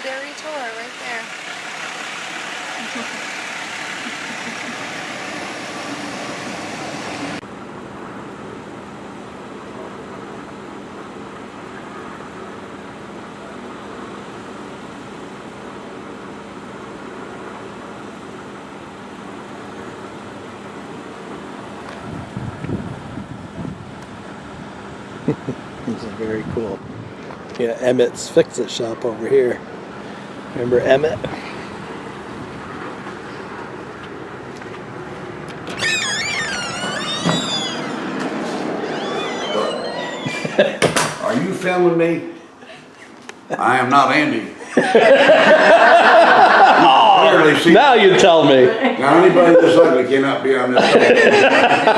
Mayberry tour right there. This is very cool. Yeah, Emmett's Fix-It shop over here. Remember Emmett? Are you filming me? I am not Andy. Oh, now you tell me. Now anybody this ugly cannot be on this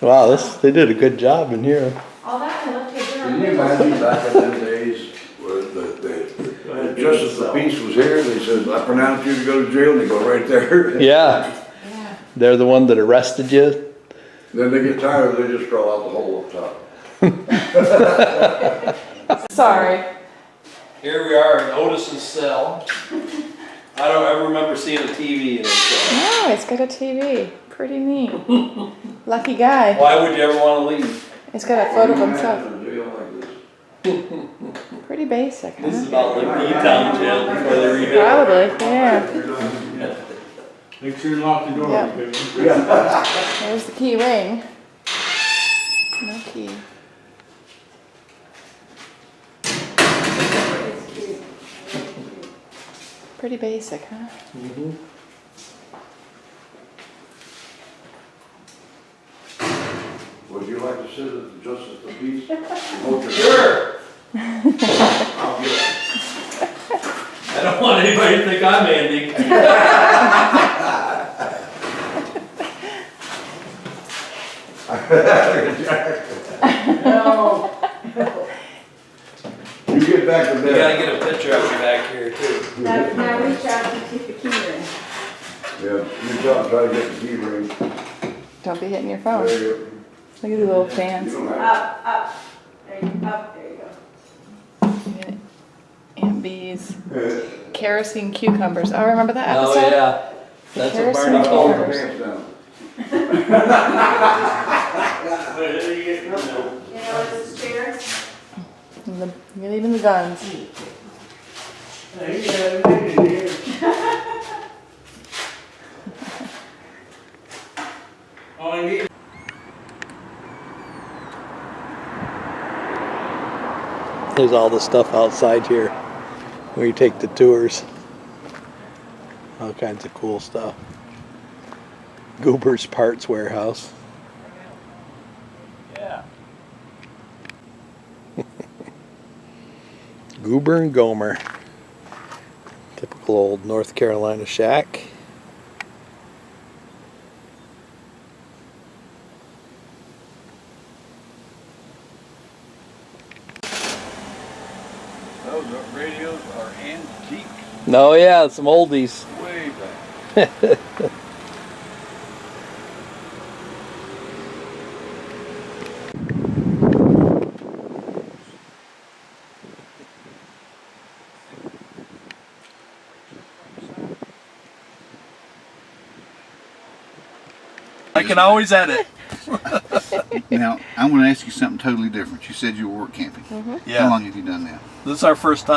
Wow, they did a good job in here. All that looked good. Can you imagine back in them days where just as the peace was here, they said, I pronounce you to go to jail, and they go right there. Yeah. They're the one that arrested you. Then they get tired, they just crawl out the hole up top. Sorry. Here we are in Otis's cell. I don't ever remember seeing a TV in his cell. Oh, it's got a TV. Pretty neat. Lucky guy. Why would you ever want to leave? He's got a photo of himself. Imagine a jail like this. Pretty basic, huh? This is about like E-Town jail before they rebuilt. Probably, yeah. Make sure you lock the door. Yep. Okay? There's the key ring. No key. Pretty basic, huh? Mm-hmm. Would you like to sit at the Justice of the Peace? Sure. I'll get it. I don't want anybody to think I'm Andy. No. You get back to You bed. gotta get a picture of me back here too. Now reach out and keep the key ring. Yeah, you try to get the key ring. Don't be hitting your phone. There you Look at the little go. You fans. don't have Up. There you go. Up. There you go. And bees. it. Kerosene cucumbers. Oh, remember that Oh episode? yeah, that's what Kerosene Barney called them. cucumbers. Pants down. You know this is chair? And you're leaving the guns. All I need. There's all the stuff outside here where you take the tours. All kinds of cool stuff. Goober's Parts Warehouse. Yeah. Goober and Gomer. Typical old North Carolina shack. Those radios are antique. Oh yeah, some oldies. Way back. I can always edit. Now, I want to ask you something totally different. You said you were work camping. How Yeah, long have you done that? this is our first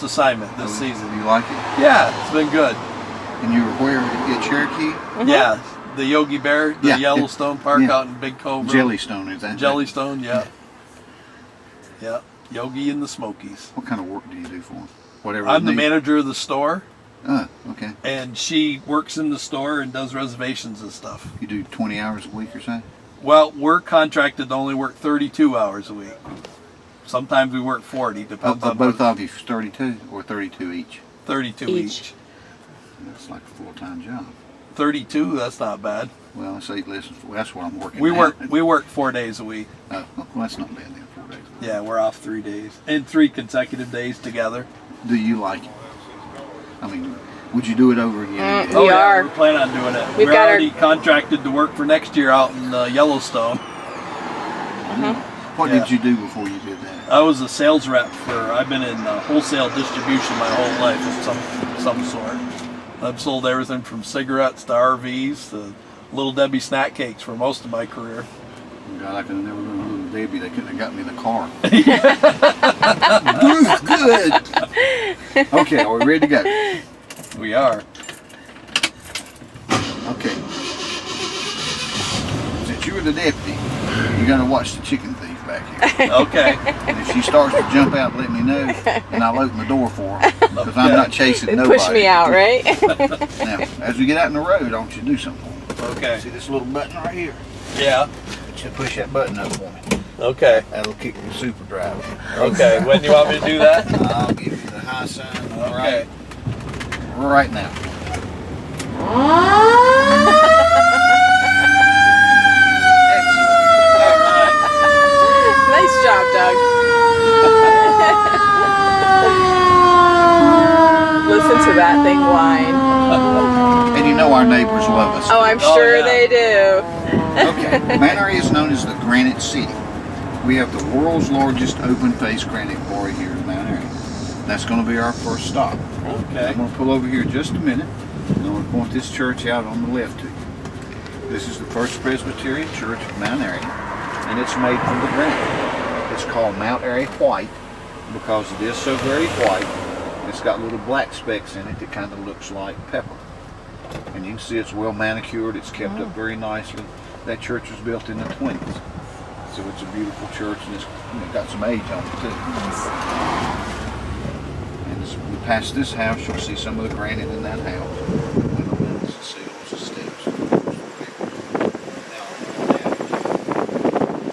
assignment this Do season. you like it? Yeah, it's been good. And you were where at Cherokee? Yeah, the Yogi Bear, the Yeah, Yellowstone Park yeah. out in Big Cove. Jellystone, is that? Jellystone, yeah. Yeah, Yogi and the Smokies. What kind of work do you do for them? Whatever. I'm they the need? manager of the store, Oh, okay. and she works in the store and does reservations and stuff. You do 20 hours a week or so? Well, we're contracted to only work 32 hours a week. Sometimes we work 40, depends on Both what- of you 32 or 32 each? 32 Each. each. That's like a full-time job. 32, that's not bad. Well, it's 8 lessons. That's what I'm working We now. work 4 days a week. Oh, well, that's not bad then, 4 days. Yeah, we're off 3 days and 3 consecutive days together. Do you like it? I mean, would you do it over again? We yeah, are. We plan on doing it. We've We're got our- already contracted to work for next year out in Yellowstone. What Yeah. did you do before you did that? I was a sales rep I've been in wholesale distribution my whole life of some sort. I've sold everything from cigarettes to RVs to Little Debbie snack cakes for most of my career. God, I could have never been Little Debbie. They couldn't have got me the car. Good. Okay, are we ready to go? We are. Okay. Since you were the deputy, you got to watch the chicken thief back here. Okay. And if she starts to jump out, let me know, and I'll open the door for her. Because I'm not chasing Then nobody. push me out, right? Now, as we get out in the road, I want you to do something for me. Okay. See this little button right here? Yeah. I want you to push that button up for me. Okay. That'll kick the super drive. Okay. When do you want me to do that? I'll give you the high sign Okay. right now. Nice job, Doug. Listen to that thing whine. And you know our neighbors love us. Oh, I'm Oh, sure yeah. they do. Okay, Mount Airy is known as the Granite City. We have the world's largest open-face granite quarry here in Mount Airy. That's going to be our first stop. Okay. I'm going to pull over here in just a minute, and I'm going to point this church out on the left to you. This is the First Presbyterian Church of Mount Airy, and it's made from the granite. It's called Mount Airy White because it is so very white. It's got little black specks in it that kind of looks like pepper. And you can see it's well manicured, it's kept up very nicely. That church was built in the 20s. So it's a beautiful church, and it's got some age on it too. And as we pass this house, you'll see some of the granite in that house. Windows, sills, steps.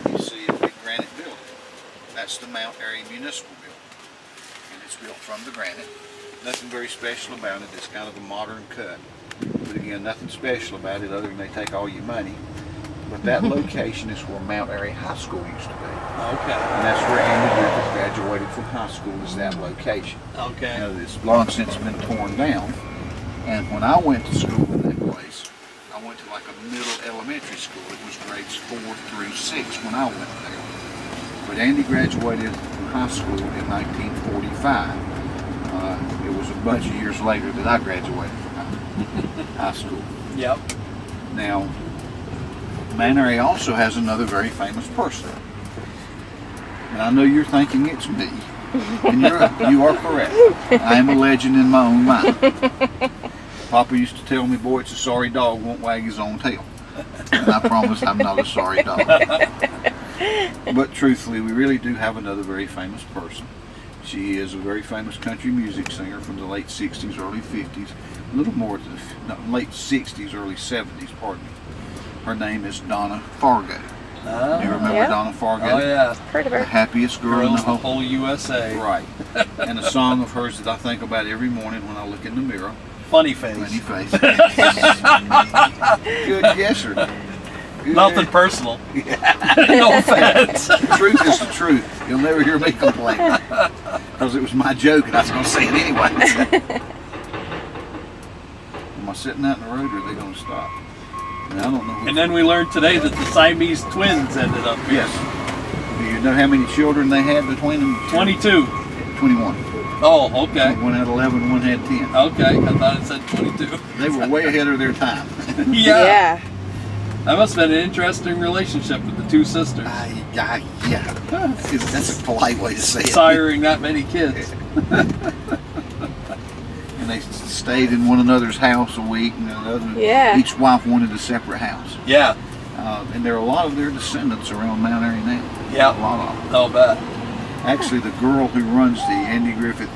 Now, you see a big granite building. That's the Mount Airy Municipal Building. And it's built from the granite. Nothing very special about it. It's kind of a modern cut. But again, nothing special about it other than they take all your money. But that location is where Mount Airy High School used to be. Okay. And that's where Andy Griffith graduated from high school, is that location. Okay. Now, it's long since been torn down. And when I went to school in that place, I went to like a middle elementary school. It was grades 4 through 6 when I went there. But Andy graduated from high school in 1945. It was a bunch of years later that I graduated from high school. Yep. Now, Mount Airy also has another very famous person. And I know you're thinking it's me. And you are correct. I am a legend in my own mind. Papa used to tell me, boy, it's a sorry dog won't wag his own tail. And I promise I'm not a sorry dog. But truthfully, we really do have another very famous person. She is a very famous country music singer from the late 60s, early 50s, a little more to the late 60s, early 70s, pardon me. Her name is Donna Fargo. Oh, You remember Yeah. Donna Fargo? oh yeah. Heard of The her. happiest girl in Girls the the whole whole USA. Right. And a song of hers that I think about every morning when I look in the mirror. Funny face. Funny face. Good guesser. Good. Nothing personal. No offense. The truth is the truth. You'll never hear me complain. Because it was my joke and I was going to say it anyway. Am I sitting out in the road or are they going to stop? And I don't know. And then we learned today that the Siamese twins ended up here. Yes. Do you know how many children they had between them? 22. 21. Oh, okay. One had 11, one had 10. Okay, I thought it said 22. They were way ahead of their time. Yeah. That must have been an interesting relationship with the two sisters. Yeah. That's a polite way to say it. Siring that many kids. And they stayed in one another's house a week, and Yeah. each wife wanted a separate house. Yeah. And there are a lot of their descendants around Mount Airy now. Yeah. A lot of them. I'll bet. Actually, the girl who runs the Andy Griffith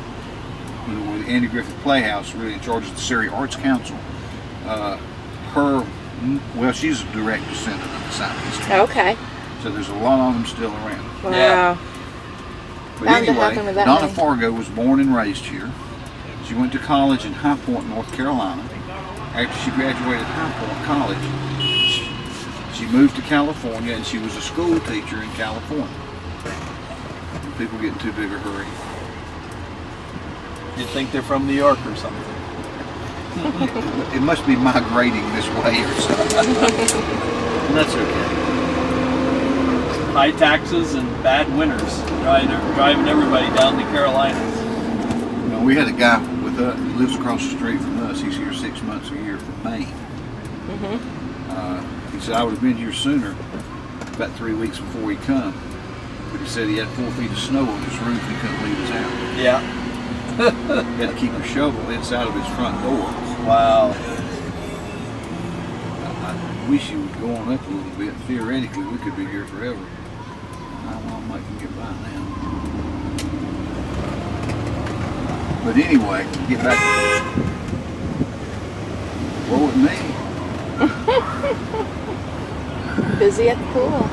Playhouse, really in charge of the Surrey Arts Council, she's a direct descendant of the Siamese twins. Okay. So there's a lot of them still around. Wow. Yeah. But Bound to anyway, happen with that Donna many. Fargo was born and raised here. She went to college in High Point, North Carolina. After she graduated High Point College, she moved to California and she was a school teacher in California. And people get in too big a hurry. You'd think they're from New York or something. It must be migrating this way or something. And that's okay. high taxes and bad winters, driving everybody down the Carolinas. You know, we had a guy with us, he lives across the street from us. He's here 6 months a year from Maine. He said, I would have been here sooner, about 3 weeks before he come. But he said he had 4 feet of snow on his roof. He couldn't leave his house. Yeah. He had to keep a shovel inside of his front door. Wow. I wish he would go on up a little bit. Theoretically, we could be here forever. How long I can get by now? But anyway, get back. What with me? Busy at the pool.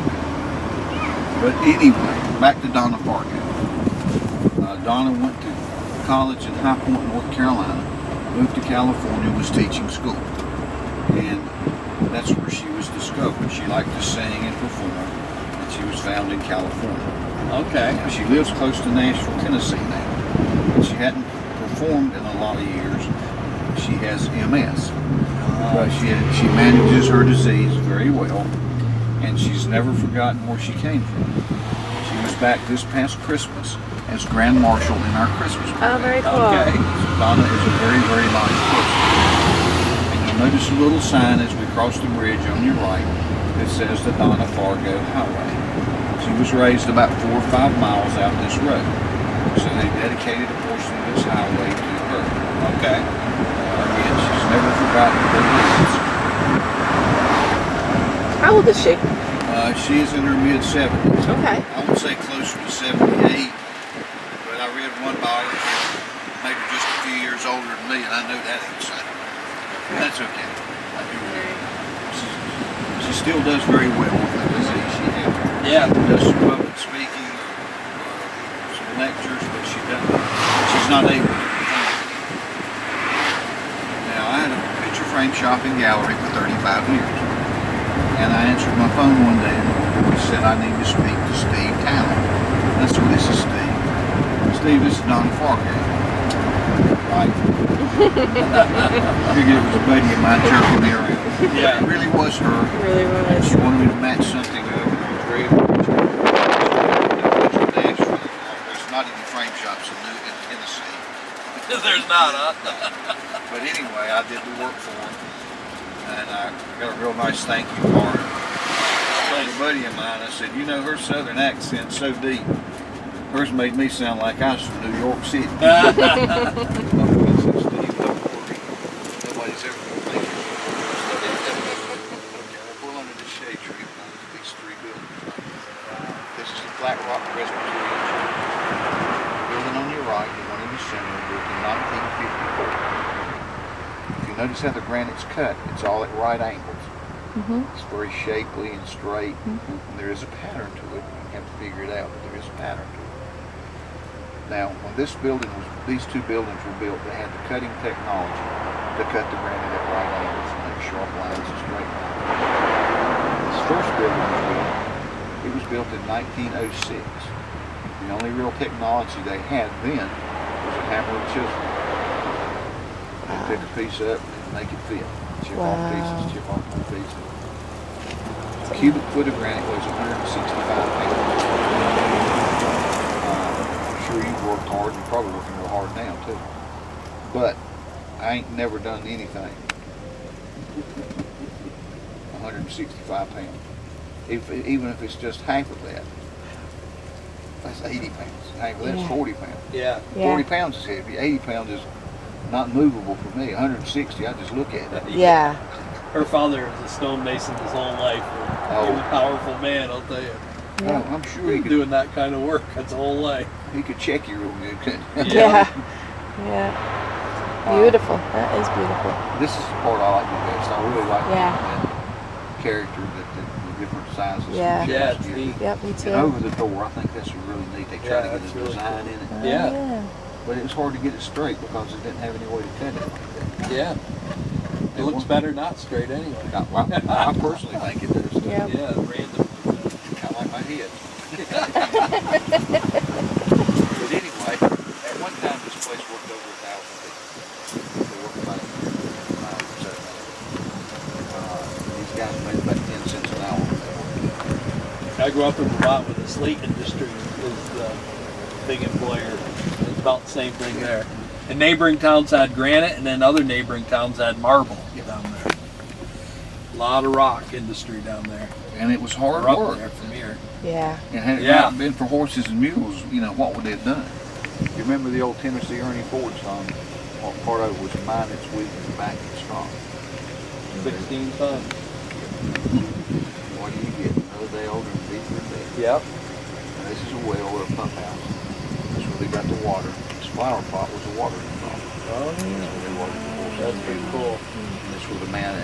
But anyway, back to Donna Fargo. Donna went to college in High Point, North Carolina, moved to California, was teaching school. And that's where she was discovered. She liked to sing and perform, and she was found in California. Okay. Now, she lives close to Nashville, Tennessee now. And she hadn't performed in a lot of years. She has MS. But she manages her disease very well, and she's never forgotten where she came from. She was back this past Christmas as Grand Marshal in our Christmas parade. Oh, very cool. Okay. So Donna is a very, very nice person. And you'll notice a little sign as we cross the bridge on your right that says the Donna Fargo Highway. She was raised about 4 or 5 miles out this road. So they dedicated a portion of this highway to her. Okay. Again, she's never forgotten her roots. How old is she? She is in her mid-70s. Okay. I would say closer to 78, but I read one biography, maybe just a few years older than me, and I know that ain't so. That's okay. I do read. She still does very well with the disease she has. Yeah. Does some public speaking, some lectures, but she's not able to perform. Now, I had a picture frame shop and gallery for 35 years. And I answered my phone one day and he said, I need to speak to Steve Talent. And I said, well, this is Steve. Steve, this is Donna Fargo. Right? I figured it was a buddy of mine jerking me around. Yeah. It really was her. It really And was. she wanted me to match something up. And I was very There's not any frame shops in Tennessee. There's not, huh? But anyway, I did the work for her. And I got a real nice thank you card. I told a buddy of mine, I said, you know, her southern accent's so deep. Hers made me sound like I was from New York City. I said, Steve, don't worry. Nobody's ever going to think it. Okay, I'll pull under this shade tree behind these 3 buildings. This is the Flat Rock Presbyterian Church. The building on your right, the one in the center, built in 1954. Notice how the granite's cut. It's all at right angles. It's very shapely and straight. And there is a pattern to it. You have to figure it out, but there is a pattern to it. Now, when these 2 buildings were built, they had the cutting technology to cut the granite at right angles and make sharp lines and straight lines. This first building was built in 1906. The only real technology they had then was a hammer and chisel. Pick a piece up and make it fit. Chip off pieces, chip off more pieces. A cubic foot of granite weighs 165 pounds. I'm sure you've worked hard, you're probably working real hard now too. But I ain't never done anything 165 pounds. Even if it's just half of that, that's 80 pounds. Half of that's 40 pounds. Yeah. 40 pounds is heavy. 80 pounds is not movable for me. 160, I just look at it. Yeah. Her father was a stonemason his whole life. He was a powerful man, I'll tell you. Yeah. I'm sure he could, Doing that kind of work, that's a whole life. he could check you real good, couldn't he? Yeah. Yeah. Beautiful. That is beautiful. This is the part I like the best. I really like Yeah. that character, the different sizes. Yeah. and Yeah, shapes it's give. neat. Yep, me too. And over the door, I think that's really neat. They try Yeah, to get that's a really design cool. in it. Yeah. Yeah. But it was hard to get it straight because it didn't have any way to cut it like that. Yeah. It looks better not straight anyway. I personally think it does. Yeah. Yeah, random. Kind of like my head. But anyway, at one time this place worked over 1,000 people. They worked about 5 or 7 hours. These guys made about 10 cents an hour when they worked. I grew up in Vermont where the slate industry was the big employer. It's about the same thing there. And neighboring towns had granite, and then other neighboring towns had marble down there. A lot of rock industry down there. And it was hard We're up work. there from here. Yeah. And had it Yeah. not been for horses and mules, you know, what would they have done? You remember the old Tennessee Ernie Ford song? What part of it was mine that's weak and the back is strong. 16 tons. What do you get? Another day older and beat your day. Yep. Now, this is a well or a pump house. That's where they got the water. This flower pot was a watering pot. Oh, That's where they watered the horses. that's pretty cool. And that's where the man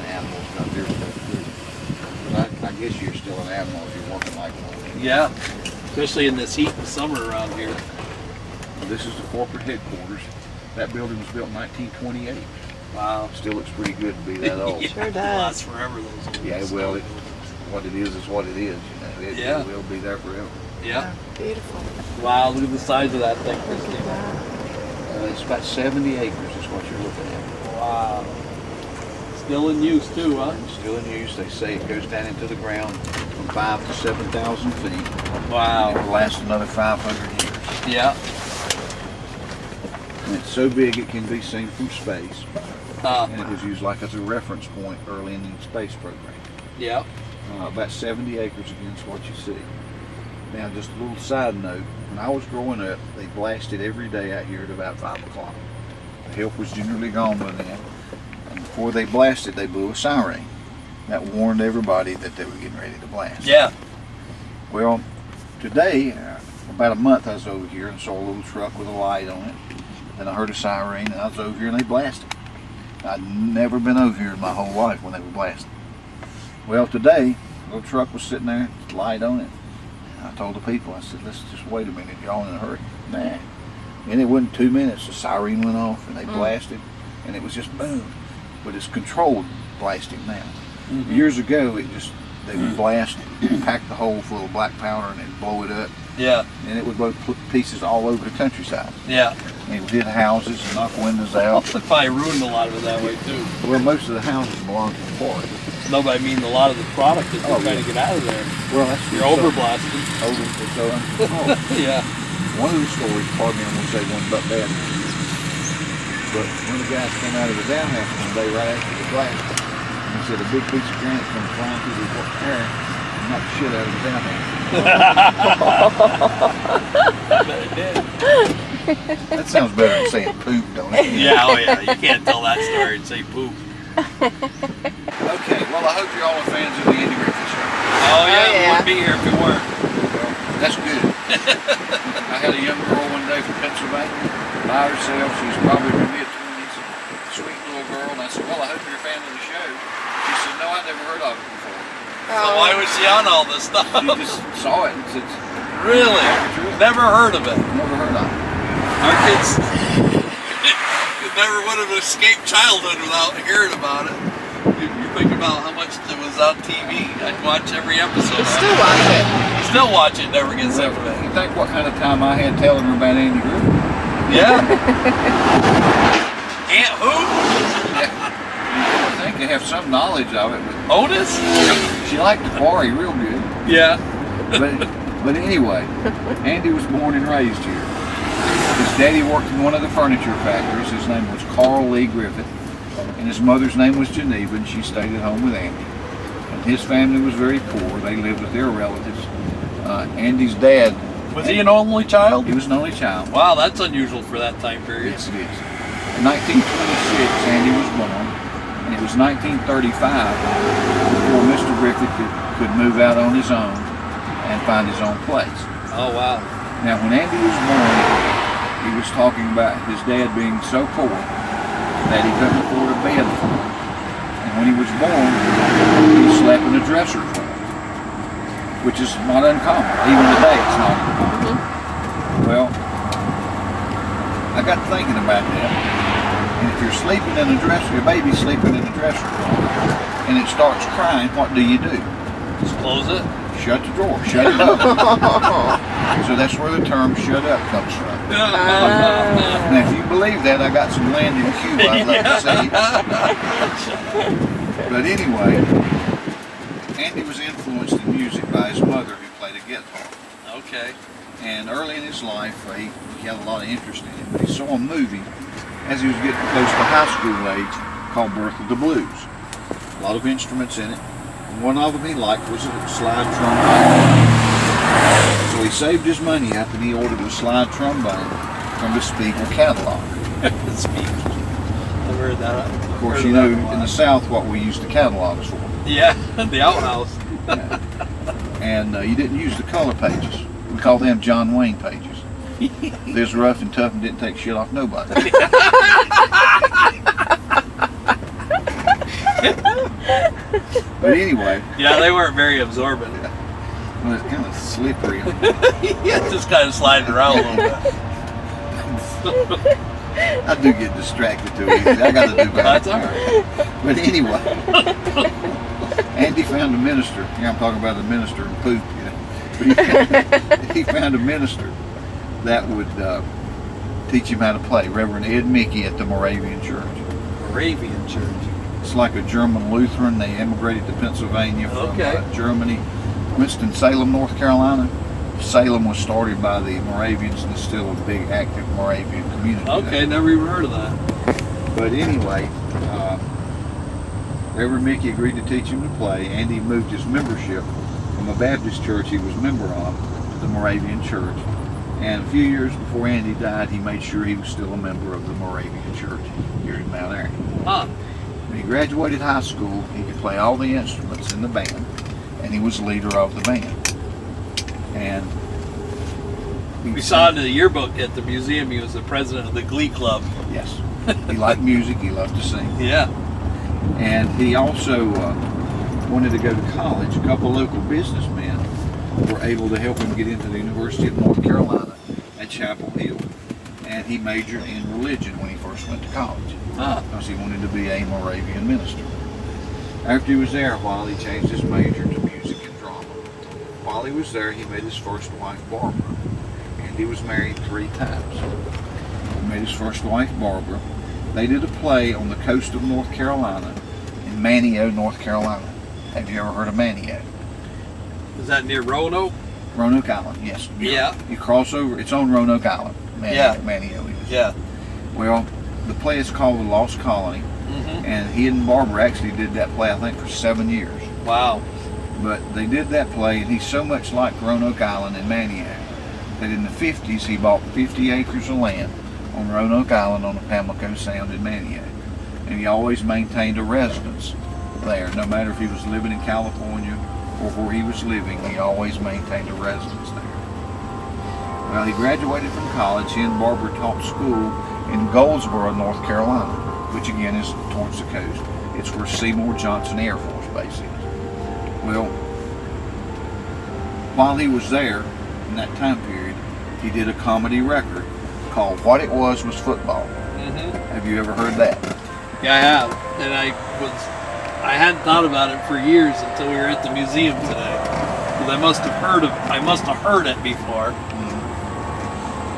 animals got their stuff too. But I guess you're still an animal if you're working like one. Yeah. Especially in this heat in the summer around here. This is the corporate headquarters. That building was built in 1928. Wow. Still looks pretty good to be that old. Yeah, Sure it does. lasts forever, those old Yeah, stone well, buildings. what it is what it is. You know, Yeah. it will be there forever. Yeah. Beautiful. Wow, look at the size of that thing, Look at Christine. that. It's about 70 acres is what you're looking at. Wow. Still in use too, huh? And still in use. They say it goes down into the ground from 5,000 to 7,000 feet. It Wow. will last another 500 years. Yeah. And it's so big it can be seen from space. Uh, And it was used like as a reference point early in the space program. yeah. About 70 acres against what you see. Now, just a little side note, when I was growing up, they blasted every day out here at about 5 o'clock. The help was generally gone by then. And before they blasted, they blew a siren. That warned everybody that they were getting ready to blast. Yeah. Well, today, about a month I was over here and saw a little truck with a light on it. Then I heard a siren and I was over here and they blasted. I'd never been over here in my whole life when they were blasting. Well, today, the little truck was sitting there, light on it. I told the people, I said, let's just wait a minute, y'all in a hurry. Nah. And it wasn't 2 minutes, the siren went off and they blasted, and it was just boom. But it's controlled blasting now. Years ago, they would blast, pack the hole full of black powder and it'd blow it up, Yeah. and it would blow pieces all over the countryside. Yeah. And it would hit houses and knock windows out. It probably ruined a lot of it that way too. Well, most of the houses belong to the forest. No, but I mean a lot of the product that they're Oh, trying yeah. to get out of there. Well, that's You're overblasting. so uncontrolled. Yeah. One of the stories, pardon me, I'm going to say one about bad. But one of the guys came out of his outhouse one day right after the blast. And he said a big piece of granite comes flying through the air and knocked the shit out of his outhouse. I bet it did. That sounds better than saying poop, don't it? Yeah, oh yeah. You can't tell that story and say poop. Okay, well, I hope you're all fans of the Andy Griffith Show. Oh yeah, we yeah. wouldn't be here if we weren't. Well, that's good. I had a young girl one day from Pennsylvania by herself. She was probably in her mid-20s. Sweet little girl. And I said, well, I hope you're a fan of the show. She said, no, I'd never heard of it before. So why was she on all this stuff? She just saw it and said, Really? Never heard of it. never heard of it. Our kids never would have escaped childhood without hearing about it. You think about how much it was on TV. I'd watch every episode. Still watch it. Still watch it. Never get sick of You it. think what kind of time I had telling her about Andy Griffith? Yeah. Aunt who? I think they have some knowledge of it, but Otis? she liked to party real good. Yeah. But anyway, Andy was born and raised here. His daddy worked in one of the furniture factories. His name was Carl Lee Griffith, and his mother's name was Geneva, and she stayed at home with Andy. And his family was very poor. They lived with their relatives. Andy's dad, Was he an only child? he was an only child. Wow, that's unusual for that time period. Yes, it is. In 1926, Andy was born, and it was 1935 before Mr. Griffith could move out on his own and find his own place. Oh wow. Now, when Andy was born, he was talking about his dad being so poor that he couldn't afford a bed for him. And when he was born, he slept in a dresser for him, which is not uncommon. Even today, it's not uncommon. Well, I got thinking about that. And if you're sleeping in a dresser, your baby's sleeping in a dresser, and it starts crying, what do? Just close it. Shut the drawer, shut it up. So that's where the term shut up comes from. Now, if you believe that, I got some land in Cuba I'd love to see. But anyway, Andy was influenced in music by his mother, who played a guitar. Okay. And early in his life, he had a lot of interest in it. But he saw a movie as he was getting close to high school age called Birth of the Blues. A lot of instruments in it. And one of them he liked was a slide trombone. So he saved his money up and he ordered a slide trombone from the Spiegel catalog. Spiegel. I've heard that. Of course, you know, in the South, what we use the catalogs for. Yeah, the outhouse. Yeah. And you didn't use the color pages. We call them John Wayne pages. This rough and tough and didn't take shit off nobody. But anyway. Yeah, they weren't very absorbent. Yeah. Well, it's kind of slippery. Yeah, just kind of sliding around a little bit. I do get distracted too easy. I got to do better. That's all right. But anyway, Andy found a minister. Yeah, I'm talking about the minister and poop. You know. But he found a minister that would teach him how to play. Reverend Ed Mickey at the Moravian Church. Moravian Church. It's like a German Lutheran. They immigrated to Pennsylvania from Germany. Winston-Salem, North Carolina. Salem was started by the Moravians and is still a big active Moravian community. Okay, never even heard of that. But anyway, Reverend Mickey agreed to teach him to play, and he moved his membership from a Baptist church he was a member of to the Moravian Church. And a few years before Andy died, he made sure he was still a member of the Moravian Church here in Mount Airy. Huh. When he graduated high school, he could play all the instruments in the band, and he was leader of the band. And we saw in the yearbook at the museum he was the president of the Glee Club. yes, he liked music, he loved to sing. Yeah. And he also wanted to go to college. A couple local businessmen were able to help him get into the University of North Carolina at Chapel Hill. And he majored in religion when he first went to college because he wanted to be a Moravian minister. After he was there a while, he changed his major to music and drama. While he was there, he met his first wife, Barbara. And he was married 3 times. He met his first wife, Barbara. They did a play on the coast of North Carolina in Manteo, North Carolina. Have you ever heard of Manteo? Is that near Roanoke? Roanoke Island, yes. Yeah. You cross over, it's on Roanoke Island. Manteo is. Yeah. Well, the play is called The Lost Colony. Mm-hmm. And he and Barbara actually did that play, I think, for 7 years. Wow. But they did that play, and he so much liked Roanoke Island and Manteo that in the 50s he bought 50 acres of land on Roanoke Island on the Pamlico Sound in Manteo. And he always maintained a residence there. No matter if he was living in California or where he was living, he always maintained a residence there. Well, he graduated from college. He and Barbara taught school in Goldsboro, North Carolina, which again is towards the coast. It's where Seymour Johnson Air Force Base is. Well, while he was there in that time period, he did a comedy record called What It Was Football. Mm-hmm. Have you ever heard that? Yeah, I have. And I hadn't thought about it for years until we were at the museum today. Because I must have heard it before.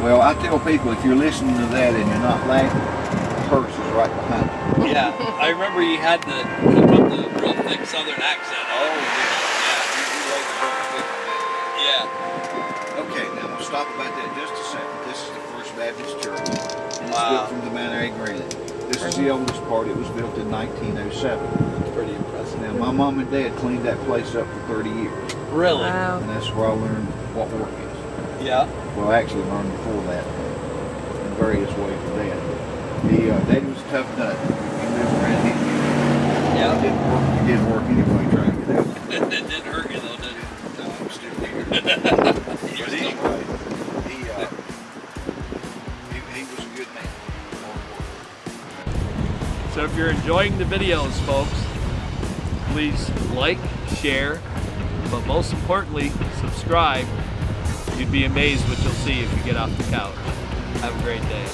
Well, I tell people if you're listening to that and you're not laughing, the purse is right behind you. Yeah, I remember he put the real thick Southern accent on. Yeah. Okay, now we'll stop about that just a second. This is the First Baptist Church. And it's Wow. built from the Mount Airy granite. This is the oldest part. It was built in 1907. It's pretty impressive. Now, my mom and dad cleaned that place up for 30 years. Really? Wow. And that's where I learned what work is. Yeah. Well, I actually learned before that in various ways with Dad. Daddy was a tough nut. He lived around here. Yeah. He didn't work anyway trying to get out. It didn't hurt you though, did it? No, I'm still here. He was But equal. anyway, he was a good man. So if you're enjoying the videos, folks, please like, share, but most importantly, subscribe. You'd be amazed what you'll see if you get off the couch. Have a great day.